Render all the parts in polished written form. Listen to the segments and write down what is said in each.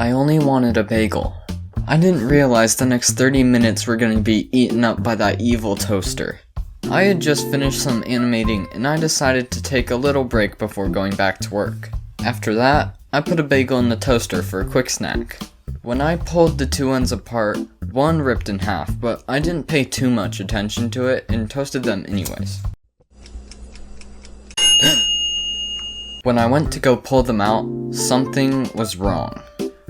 I only wanted a bagel. I didn't realize the next 30 minutes were gonna be eaten up by that evil toaster. I had just finished some animating and I decided to take a little break before going back to work. After that, I put a bagel in the toaster for a quick snack. When I pulled the two ends apart, one ripped in half, but I didn't pay too much attention to it and toasted them anyways. When I went to go pull them out, something was wrong.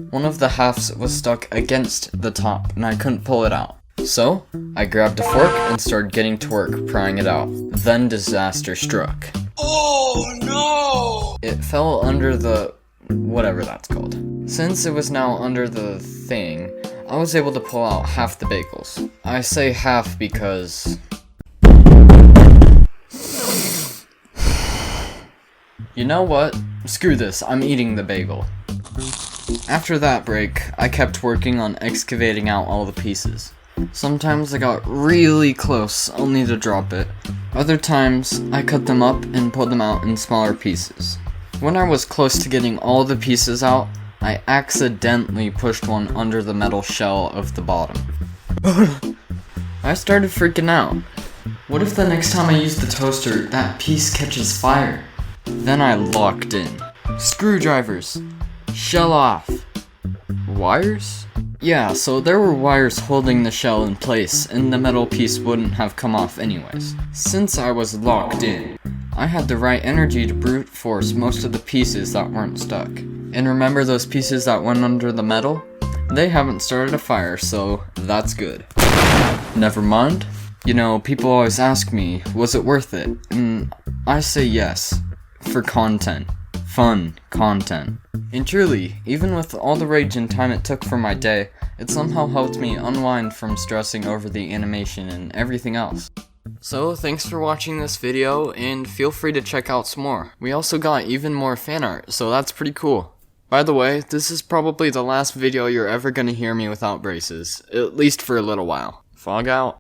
One of the halves was stuck against the top and I couldn't pull it out. So, I grabbed a fork and started getting to work prying it out. Then disaster struck. Oh no! It fell under the... whatever that's called. Since it was now under the thing, I was able to pull out half the bagels. I say half because... you know what? Screw this, I'm eating the bagel. After that break, I kept working on excavating out all the pieces. Sometimes I got really close, only to drop it. Other times, I cut them up and pulled them out in smaller pieces. When I was close to getting all the pieces out, I accidentally pushed one under the metal shell of the bottom. I started freaking out. What if the next time I use the toaster, that piece catches fire? Then I locked in. Screwdrivers. Shell off. Wires? Yeah, so there were wires holding the shell in place, and the metal piece wouldn't have come off anyways. Since I was locked in, I had the right energy to brute force most of the pieces that weren't stuck. And remember those pieces that went under the metal? They haven't started a fire, so that's good. Never mind. You know, people always ask me, was it worth it? And I say yes. For content. Fun content. And truly, even with all the rage and time it took for my day, it somehow helped me unwind from stressing over the animation and everything else. So, thanks for watching this video, and feel free to check out some more. We also got even more fan art, so that's pretty cool. By the way, this is probably the last video you're ever gonna hear me without braces, at least for a little while. Fog out.